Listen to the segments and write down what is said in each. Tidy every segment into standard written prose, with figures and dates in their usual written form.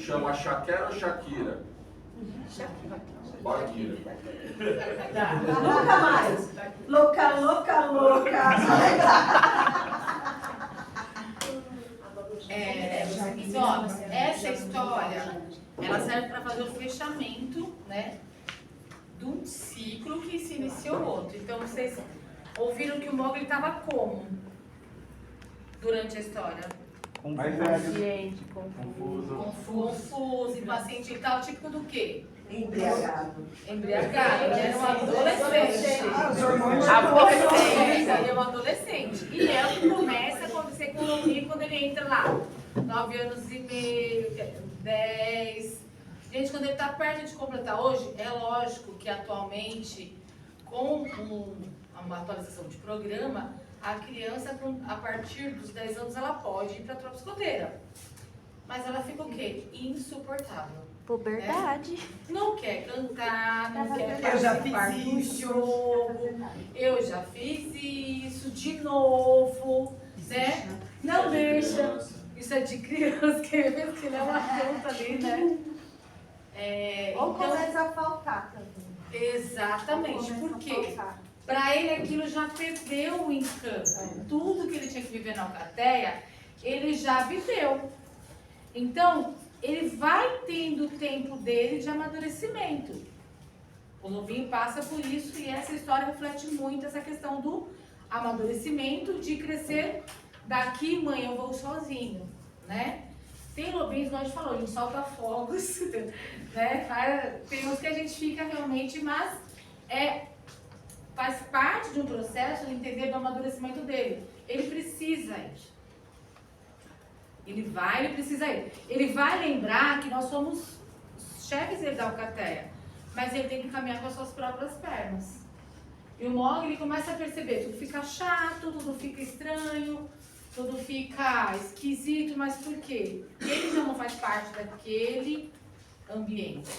Chama Shakira ou Shakira? Shakira. Nunca mais. Louca, louca, louca. Essa história, ela serve para fazer o fechamento, né, de um ciclo que se iniciou outro. Então, vocês ouviram que o Mowgli estava como durante a história? Impaciente, Confuso, impaciente e tal, típico do quê? Embriagado. Embriagado, ele era um adolescente. Ele é um adolescente. E é o que começa a acontecer com o Lobinho quando ele entra lá. 9 anos e meio, 10. Gente, quando ele está perto de completar hoje, é lógico que atualmente, com uma atualização de programa, a criança, a partir dos 10 anos, ela pode ir para a tropa escoteira. Mas ela fica o quê? Insuportável. Puberdade. Né? Não quer cantar, não quer Eu já participar fiz do isso. jogo. Eu já fiz isso de novo, né? Não deixa. Isso é de criança, que mesmo que não é uma conta ali, né? Ou começa a faltar também. Exatamente. Por quê? Para ele aquilo já perdeu o encanto. Tudo que ele tinha que viver na alcateia, ele já viveu. Então, ele vai tendo o tempo dele de amadurecimento. O Lobinho passa por isso e essa história reflete muito essa questão do amadurecimento, de crescer. Daqui, mãe, eu vou sozinho, né? Tem lobinhos, como a gente falou, a gente solta fogos, né? Tem uns que a gente fica realmente, mas faz parte de um processo de entender do amadurecimento dele. Ele precisa ir. Ele precisa ir. Ele vai lembrar que nós somos os chefes dele da alcateia, mas ele tem que caminhar com as suas próprias pernas. E o Mowgli, ele começa a perceber, tudo fica chato, tudo fica estranho, tudo fica esquisito, mas por quê? Ele já não faz parte daquele ambiente.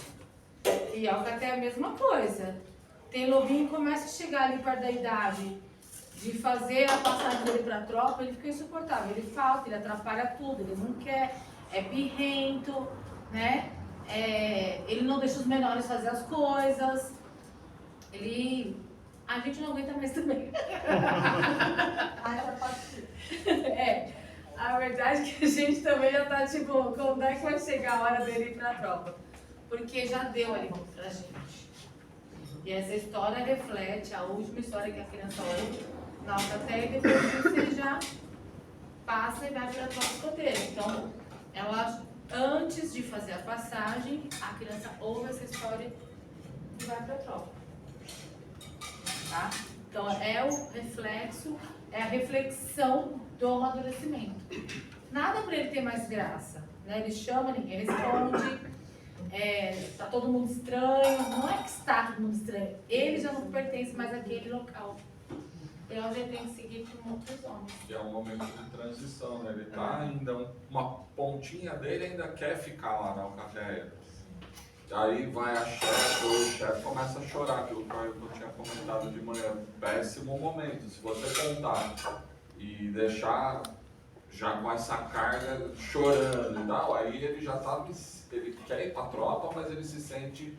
E a alcateia é a mesma coisa. Tem lobinho que começa a chegar ali perto da idade de fazer a passagem dele para a tropa, ele fica insuportável. Ele falta, ele atrapalha tudo, ele não quer, é birrento, né? Ele não deixa os menores fazer as coisas. A gente não aguenta mais também. Já pode ser. A verdade é que a gente também já tá tipo, quando é que vai chegar a hora dele ir pra tropa? Porque já deu ali pra gente. E essa história reflete a última história que a criança ouve na alcateia e depois disso ele já passa e vai pra tropa escoteira. Então, ela, antes de fazer a passagem, a criança ouve essa história e vai pra tropa. Tá? Então, é o reflexo, é a reflexão do amadurecimento. Nada para ele ter mais graça, né? Ele chama, ninguém responde, tá todo mundo estranho. Não é que está todo mundo estranho, ele já não pertence mais àquele local. Então, a gente tem que seguir com outros homens. E é um momento de transição, né? Ele tá ainda, uma pontinha dele ainda quer ficar lá na alcateia. Aí vai a chefe, ou o chefe começa a chorar, aquilo que eu tinha comentado de manhã. Péssimo momento. Se você contar e deixar já com essa carga chorando e tal, aí ele já tá, ele quer ir pra tropa, mas ele se sente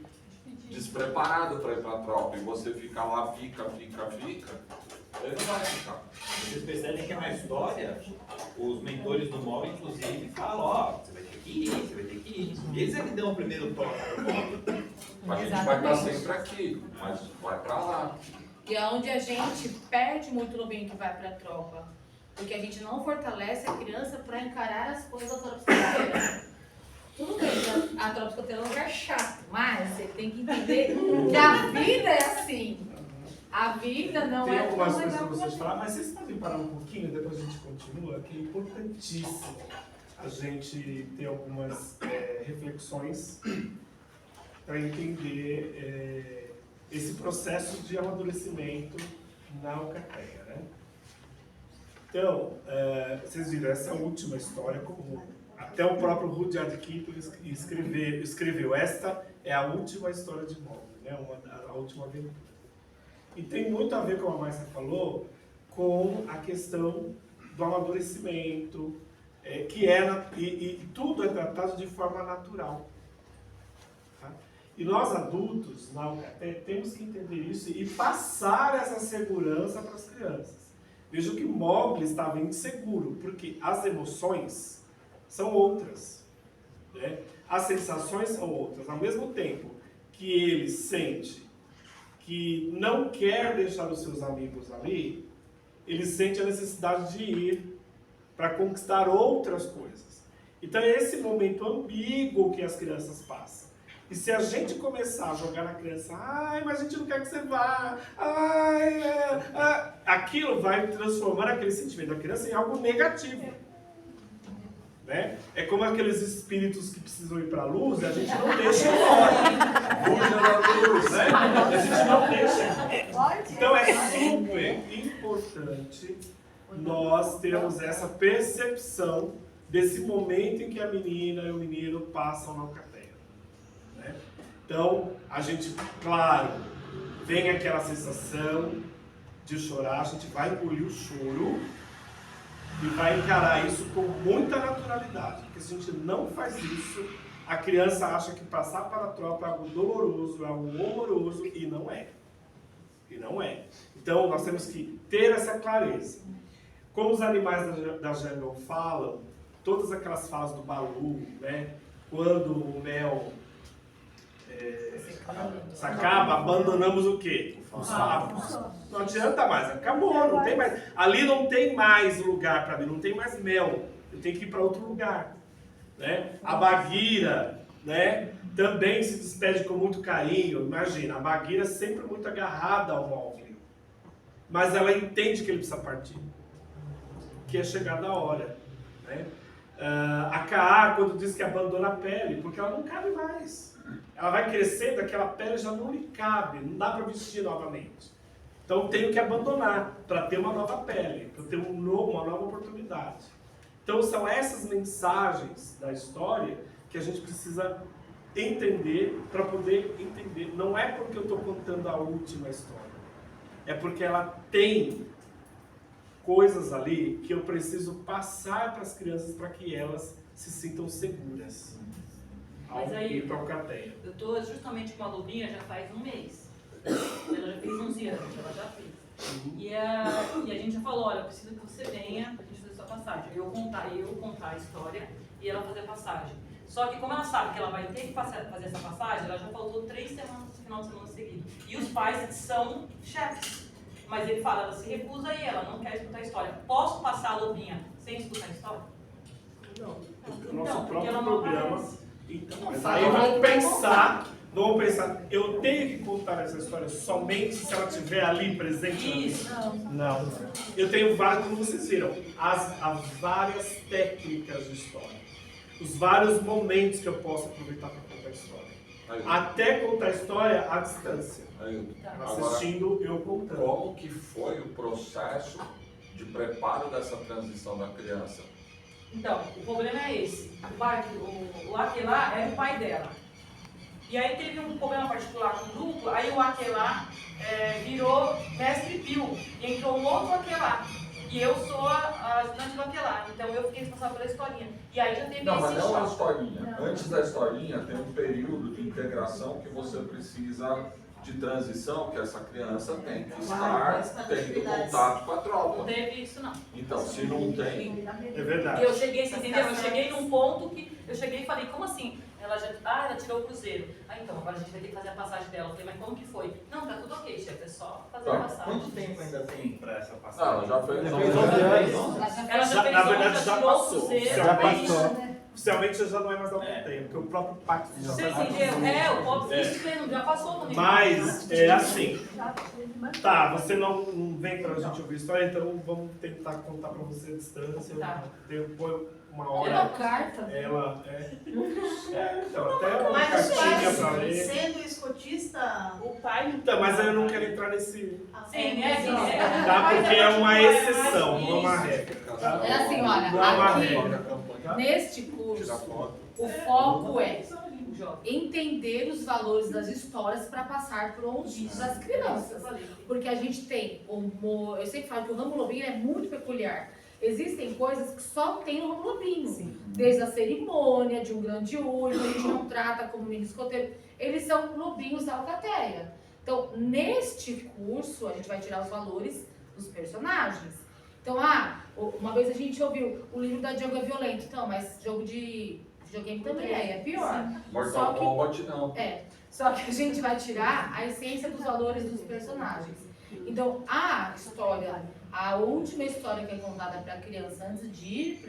despreparado para ir pra tropa. E você fica lá, fica, ele não vai ficar. Vocês percebem que na história, os mentores do Mowgli, inclusive, falam, ó, você vai ter que ir, você vai ter que ir. Eles é que dão o primeiro toque pro Mowgli. A gente vai estar sempre aqui, mas vai pra lá. E é onde a gente perde muito o lobinho que vai pra tropa. Porque a gente não fortalece a criança para encarar as coisas da tropa escoteira. Tudo bem, a tropa escoteira é um lugar chato, mas você tem que entender que a vida é assim. A vida não Tem é algumas tão coisas legal para como a vocês gente. falar, mas vocês podem parar um pouquinho, depois a gente continua, que é importantíssimo a gente ter algumas reflexões para entender esse processo de amadurecimento na alcateia, né? Então, vocês viram essa última história, como até o próprio Rudyard Kipling escreveu, esta é a última história de Mowgli, né? A última aventura. E tem muito a ver, como a Márcia falou, com a questão do amadurecimento, E tudo é tratado de forma natural. Tá? E nós adultos, na Alcateia, temos que entender isso e passar essa segurança para as crianças. Veja que Mowgli estava inseguro, porque as emoções são outras, né? As sensações são outras. Ao mesmo tempo que ele sente que não quer deixar os seus amigos ali, ele sente a necessidade de ir para conquistar outras coisas. Então é esse momento ambíguo que as crianças passam. E se a gente começar a jogar na criança, ai, mas a gente não quer que você vá, aquilo vai transformar aquele sentimento da criança em algo negativo. Né? É como aqueles espíritos que precisam ir para a luz e a gente não deixa embora. Fuja da luz, Né? A gente não deixa. Então é super importante nós termos essa percepção desse momento em que a menina e o menino passam na alcateia. Né? Então, a gente, claro, vem aquela sensação de chorar, a gente vai engolir o choro e vai encarar isso com muita naturalidade. Porque se a gente não faz isso, a criança acha que passar para a tropa é algo doloroso, é algo horroroso, e não é. E não é. Então, nós temos que ter essa clareza. Como os animais da jungle falam, todas aquelas falas do Balu, né? Quando o mel se acaba, abandonamos o quê? Os favos. Não adianta mais, acabou, não tem mais. Ali não tem mais lugar para mim, não tem mais mel. Eu tenho que ir para outro lugar. Né? A Bagheera, né? Também se despede com muito carinho. Imagina, a Bagheera é sempre muito agarrada ao Mowgli. Mas ela entende que ele precisa partir. Que é chegada a hora. Né? A Kaa, quando diz que abandona a pele, porque ela não cabe mais. Ela vai crescendo, aquela pele já não lhe cabe, não dá para vestir novamente. Então tenho que abandonar para ter uma nova pele, para ter uma nova oportunidade. Então são essas mensagens da história que a gente precisa entender para poder entender. Não é porque eu estou contando a última história, é porque ela tem coisas ali que eu preciso passar para as crianças para que elas se sintam seguras. Mas aí, ir para a alcateia. eu tô justamente com a Lobinha já faz um mês. Ela já fez 11 anos, ela já fez. E a gente já falou, olha, eu preciso que você venha pra gente fazer sua passagem. Eu contar a história e ela fazer a passagem. Só que como ela sabe que ela vai ter que fazer essa passagem, ela já faltou 3 semanas no final de semana seguido. E os pais são chefes. Mas ele fala, ela se recusa e ela não quer escutar a história. Posso passar a Lobinha sem escutar a história? Não. O Então, nosso porque próprio ela não programa. aparece. Então, mas aí vamos pensar, eu tenho que contar essa história somente se ela estiver ali presente? Isso. Não. Eu tenho várias, como vocês viram, as várias técnicas de história. Os vários momentos que eu posso aproveitar para contar a história. Até contar a história à distância. Assistindo, eu contando. Como que foi o processo de preparo dessa transição da criança? Então, o problema é esse. O Aquelá era o pai dela. E aí teve um problema particular com o grupo, aí o Aquelá virou mestre Pio. E entrou um outro Aquelá. E eu sou a ajudante do Aquelá. Então eu fiquei responsável pela historinha. E aí já teve Não, esse mas não a choque. historinha. Antes da historinha tem um período de integração que você precisa de transição, que essa criança tem que estar tendo contato com a Não tropa. teve isso não. Então, se não tem, É verdade. E eu cheguei, você entendeu? Eu cheguei num ponto que eu cheguei e falei, como assim? Ela ela tirou o cruzeiro. Então, agora a gente vai ter que fazer a passagem dela. Eu falei, mas como que foi? Não, tá tudo ok, chefe, é só fazer a Tá. passagem. Quanto tempo ainda tem para essa não, passagem? ela já fez. Já fez 11 anos. Ela já fez Na verdade, já tirou o passou. cruzeiro. Já fez- passou. Oficialmente já não é mais da alcateia, porque o próprio pacto já Você está. entendeu? O povo isso mesmo, já passou no nível. Mas é assim. Tá, você não vem pra gente ouvir história, então vamos tentar contar pra você a distância. Tá. Depois, uma É hora. uma carta. Ela então, até uma Mas os cartinha pra pais, ler. sendo escotista, O pai Então, mas aí eu não quero entrar nesse. Sim, Tá? Porque é uma exceção, não é uma regra. Tá? É assim, olha, Não é uma aqui, regra. Tá? neste curso, o foco é entender os valores das histórias para passar para as crianças. Porque a gente tem, eu sempre falo que o ramo lobinho é muito peculiar. Existem coisas que só tem no lobinho. Desde a cerimônia, de um grande uivo, a gente não trata como mini escoteiro. Eles são lobinhos da alcateia. Então, neste curso, a gente vai tirar os valores dos personagens. Então, uma vez a gente ouviu, o livro da Django é violento. Então, mas jogo de videogame também é pior. Mortal Kombat não. Só que a gente vai tirar a essência dos valores dos personagens. Então, a história, a última história que é contada para a criança antes de ir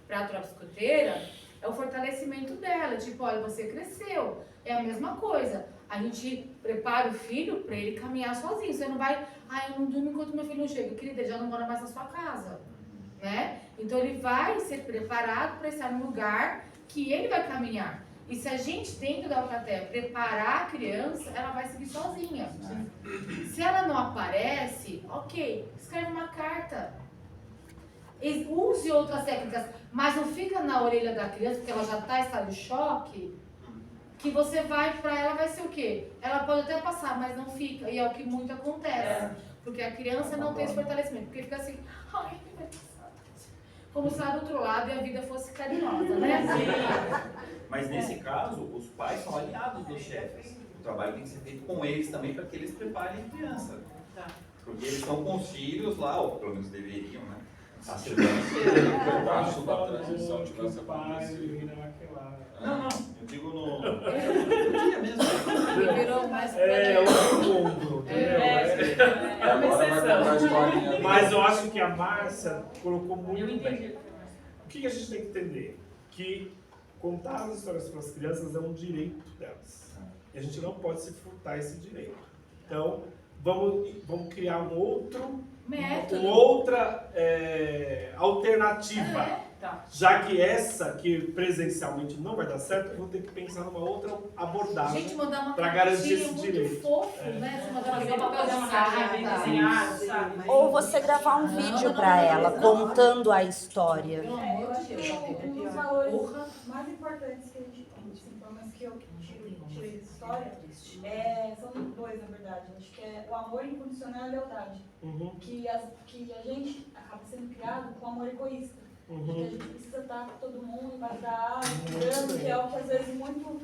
para a tropa escoteira, é o fortalecimento dela. Tipo, olha, você cresceu. É a mesma coisa. A gente prepara o filho para ele caminhar sozinho. Você não vai, eu não durmo enquanto meu filho não chega. Querida, ele já não mora mais na sua casa. Né? Então, ele vai ser preparado para estar num lugar que ele vai caminhar. E se a gente, dentro da alcateia, preparar a criança, ela vai seguir sozinha. Se ela não aparece, ok, escreve uma carta. Use outras técnicas, mas não fica na orelha da criança, porque ela já está em estado de choque, que você vai, para ela vai ser o quê? Ela pode até passar, mas não fica. E é o que muito acontece. Porque a criança não tem esse fortalecimento. Porque fica assim, vai passar. Como se lá do outro lado e a vida fosse carinhosa, né? Mas nesse caso, os pais são aliados dos chefes. O trabalho tem que ser feito com eles também para que eles preparem a criança. Porque eles estão com os filhos lá, ou pelo menos deveriam, né? Se um pedaço da transição tivesse acontecido. Não, eu digo no dia mesmo. Virou mais o mundo, entendeu? Agora vai contar a historinha. Mas eu acho que a Márcia colocou muito Eu bem. entendi. O que a gente tem que entender? Que contar as histórias para as crianças é um direito delas. E a gente não pode se furtar esse direito. Então, vamos criar uma outra alternativa. Já que essa, que presencialmente não vai dar certo, eu vou ter que pensar numa outra abordagem. Gente, mandar uma pra garantir cartinha esse muito direito. fofo, né? Você mandar Fazer uma uma cartinha desenhada, sabe? Ou você gravar um vídeo para ela contando a história. Pelo amor de Deus. Um dos valores mais importantes que a gente tem, assim, pelo menos que eu tirei da história, são dois, na verdade. Acho que é o amor incondicional e a lealdade. Que a gente acaba sendo criado com amor egoísta. Porque a gente precisa estar com todo mundo, embaixo da árvore, que é o que às vezes muitos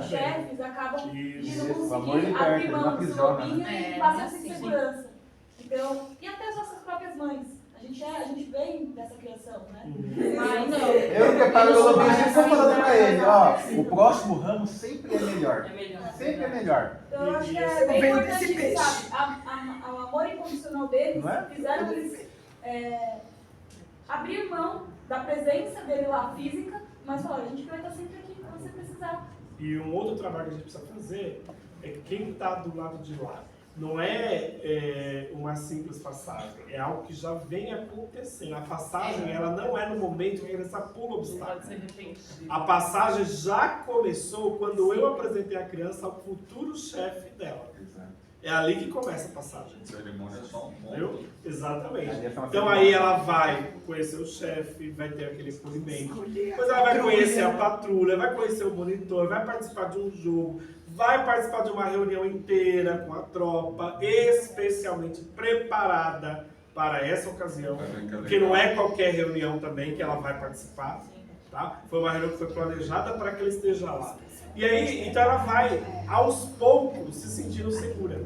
chefes acabam de não conseguir abrir mão do seu lobinho e passar essa insegurança. Então, e até as nossas próprias mães. A gente vem dessa criação, né? Mas não. Eu preparo o lobinho, eu sempre estou falando pra ele, o próximo ramo sempre é melhor. Sempre é melhor. Então, eu acho que é bem importante, sabe? O amor incondicional deles fizeram eles abrir mão da presença dele lá física, mas falaram, a gente vai estar sempre aqui quando você precisar. E um outro trabalho que a gente precisa fazer é que quem está do lado de lá não é uma simples passagem, é algo que já vem acontecendo. A passagem ela não é no momento que a criança pula o obstáculo. Pode ser repente. A passagem já começou quando eu apresentei a criança ao futuro chefe dela. É ali que começa a passagem. A cerimônia é só um ponto. Entendeu? Exatamente. Então aí ela vai conhecer o chefe, vai ter aquele polimento. Depois ela vai conhecer a patrulha, vai conhecer o monitor, vai participar de um jogo, vai participar de uma reunião inteira com a tropa, especialmente preparada para essa ocasião. Porque não é qualquer reunião também que ela vai participar. Tá? Foi uma reunião que foi planejada para que ela esteja lá. E aí, então ela vai, aos poucos, se sentindo segura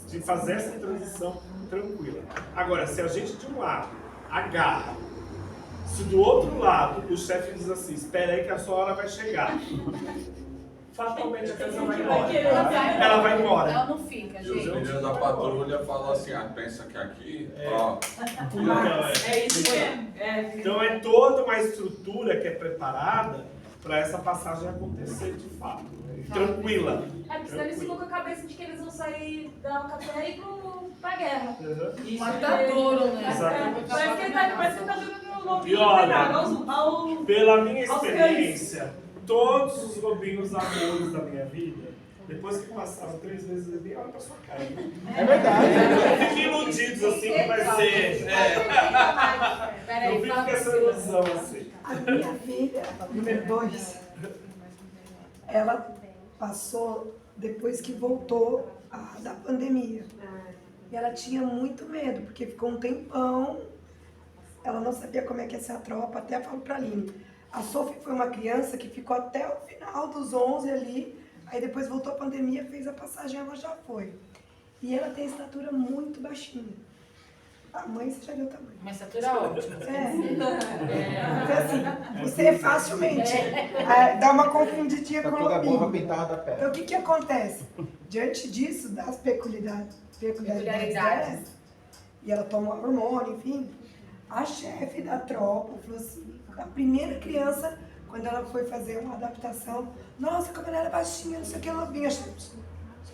de fazer essa transição tranquila. Agora, se a gente de um lado agarra, se do outro lado o chefe diz assim, espera aí que a sua hora vai chegar, fatalmente a criança vai embora. Ela vai embora. Ela não fica, E os gente. meninos da patrulha falam assim, pensa que aqui, ó, É isso mesmo. Então é toda uma estrutura que é preparada para essa passagem acontecer de fato, tranquila. Porque senão eles ficam com a cabeça de que eles vão sair da alcateia e ir pra guerra. Matadouro, né? Exatamente. Parece que ele tá jogando no E lobinho olha, pela minha experiência, todos os lobinhos amores da minha vida, depois que passaram 3 meses, ele olha pra sua cara. É verdade. Fiquem iludidos assim que vai ser. Eu fico com essa ilusão assim. A minha filha, a número 2, ela passou depois que voltou da pandemia. E ela tinha muito medo, porque ficou um tempão ela não sabia como é que ia ser a tropa, até falo pra Aline. A Sophie foi uma criança que ficou até o final dos 11 ali, aí depois voltou a pandemia, fez a passagem, ela já foi. E ela tem estatura muito baixinha. A mãe, você já viu o tamanho. Uma estatura ótima. Então, assim, você facilmente dá uma confundidinha com o Estatura boa lobinho. pra pintar da pé. Então, o que acontece? Diante disso, das peculiaridades dela, e ela toma hormônio, enfim, a chefe da tropa falou assim, a primeira criança, quando ela foi fazer uma adaptação, nossa, como ela era baixinha, não sei o que, ela vinha, só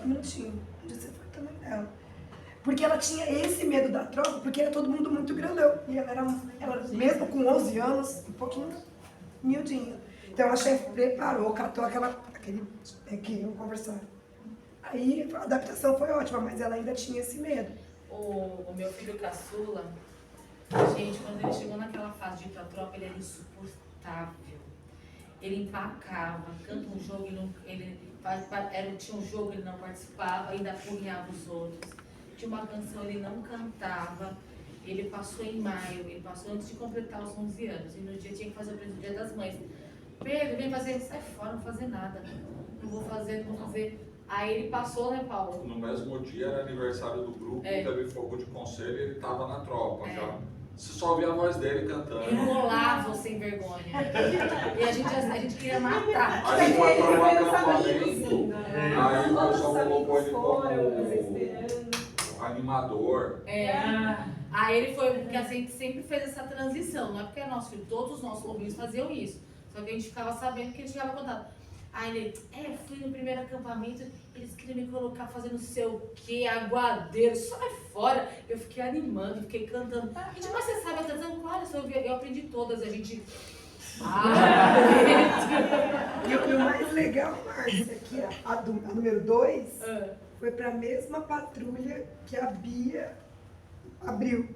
um minutinho, onde você foi também dela? Porque ela tinha esse medo da tropa, porque era todo mundo muito grandão, e ela mesmo com 11 anos, um pouquinho miudinha. Então a chefe preparou, catou aquele que iam conversar. Aí a adaptação foi ótima, mas ela ainda tinha esse medo. O meu filho caçula, gente, quando ele chegou naquela fase de ir pra tropa, ele era insuportável. Ele empacava, canta um jogo, tinha um jogo, ele não participava, ainda apurreava os outros. Tinha uma canção, ele não cantava. Ele passou em maio, ele passou antes de completar os 11 anos. E no dia tinha que fazer o Dia das Mães. Pedro, vem fazer, sai fora, não vou fazer nada. Não vou fazer. Aí ele passou, né, Paulo? No mesmo dia era aniversário do grupo, teve fogo de conselho e ele tava na tropa já. Você só ouvia a voz dele cantando. Enrolava sem vergonha. E a gente queria matar. Aí foi para um acampamento, aí o pessoal colocou ele como animador. Aí ele foi, porque a gente sempre fez essa transição, não é porque é nosso filho, todos os nossos lobinhos faziam isso. Só que a gente ficava sabendo que ele chegava contado. Aí ele, fui no primeiro acampamento, eles queriam me colocar fazendo não sei o que, aguadeiro, sai fora. Eu fiquei animando, fiquei cantando. Gente, mas você sabe a canção? Claro, eu aprendi todas, a gente... E o mais legal, Márcia, que a número 2 foi para a mesma patrulha que a Bia abriu.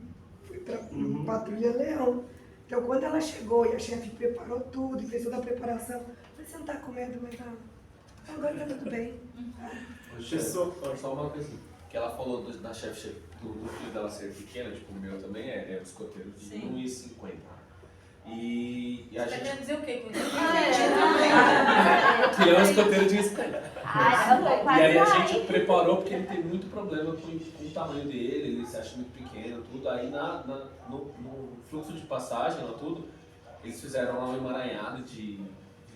Foi para Patrulha Leão. Então, quando ela chegou e a chefe preparou tudo e fez toda a preparação, eu falei, você não tá com medo, mas agora tá tudo bem. Só uma coisa, que ela falou da chefe do filho dela ser pequena, tipo o meu também é escoteiro de 1,50. E a Você gente... quer dizer o quê com isso? Que é um escoteiro de 1,50. E aí a quase gente preparou porque ele tem muito problema com o tamanho dele, ele se acha muito pequeno, tudo. Aí no fluxo de passagem, lá tudo, eles fizeram lá um emaranhado de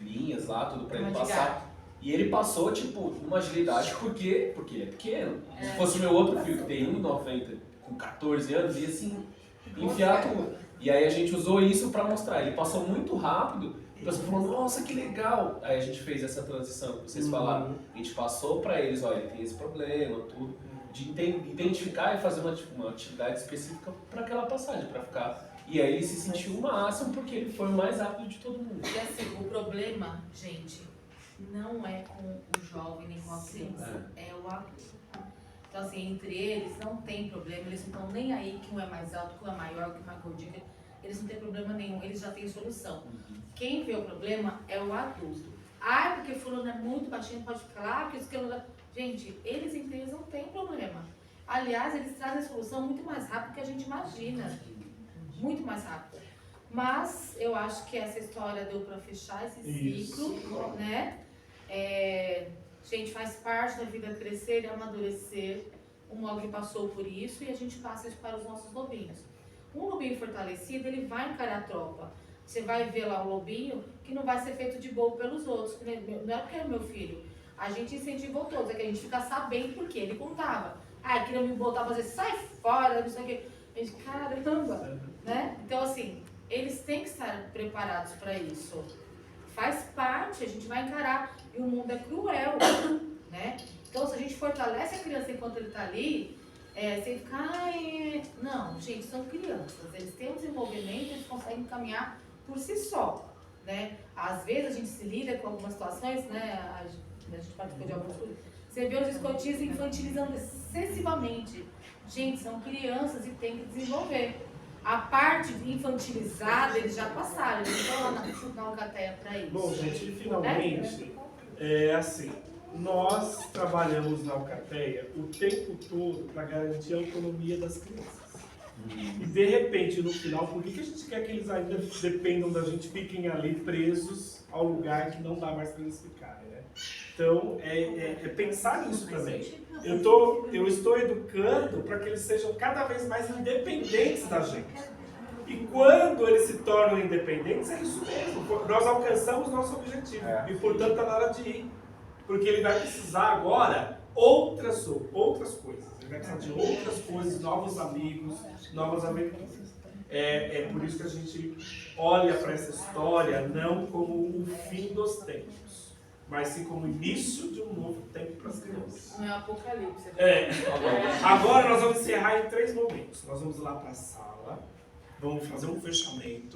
linhas lá, tudo pra ele passar. E ele passou, tipo, uma agilidade porque ele é pequeno. Se fosse o meu outro filho que tem 1,90 com 14 anos, ia assim, enfiar tudo. E aí a gente usou isso pra mostrar. Ele passou muito rápido, e o pessoal falou, nossa, que legal. Aí a gente fez essa transição que vocês falaram. A gente passou pra eles, olha, ele tem esse problema, tudo. De identificar e fazer uma atividade específica pra aquela passagem, pra ficar... E aí ele se sentiu o máximo porque ele foi o mais rápido de todo mundo. E assim, o problema, gente, não é com o jovem nem com a criança, é o adulto. Então assim, entre eles não tem problema, eles não estão nem aí que um é mais alto, que um é maior, que um é mais gordinho, eles não têm problema nenhum, eles já têm solução. Quem vê o problema é o adulto. Porque fulano é muito baixinho, pode ficar lá, porque isso que eu... Gente, eles entre eles não têm problema. Aliás, eles trazem a solução muito mais rápido que a gente imagina. Muito mais rápido. Mas eu acho que essa história deu para fechar esse ciclo, né? Gente, faz parte da vida crescer e amadurecer. O Mogli passou por isso e a gente passa isso para os nossos lobinhos. Um lobinho fortalecido, ele vai encarar a tropa. Você vai ver lá o lobinho que não vai ser feito de bobo pelos outros. Não é porque é meu filho. A gente incentivou todos, é que a gente fica sabendo porque ele contava. Queria me botar pra fazer, sai fora, não sei o que. A gente, caramba, né? Então, assim, eles têm que estar preparados para isso. Faz parte, a gente vai encarar. E o mundo é cruel, né? Então, se a gente fortalece a criança enquanto ele está ali, sem ficar, Não, gente, são crianças. Eles têm um desenvolvimento, eles conseguem caminhar por si só, né? Às vezes a gente se lida com algumas situações, né? A gente participou de algumas coisas. Você vê os escotistas infantilizando excessivamente. Gente, são crianças e tem que desenvolver. A parte infantilizada, eles já passaram, eles estão lá na Alcateia para isso. Bom, gente, e finalmente, é assim, nós trabalhamos na Alcateia o tempo todo para garantir a autonomia das crianças. E de repente, no final, por que a gente quer que eles ainda dependam da gente, fiquem ali presos ao lugar que não dá mais para eles ficarem, né? Então, é pensar nisso também. Eu estou educando para que eles sejam cada vez mais independentes da gente. E quando eles se tornam independentes, é isso mesmo. Nós alcançamos nosso objetivo. E, portanto, está na hora de ir. Porque ele vai precisar agora outras coisas. Ele vai precisar de outras coisas, novos amigos, novas aventuras. É por isso que a gente olha para essa história não como o fim dos tempos, mas sim como o início de um novo tempo para as crianças. Não é apocalipse. Agora nós vamos encerrar em 3 momentos. Nós vamos lá para a sala, vamos fazer um fechamento.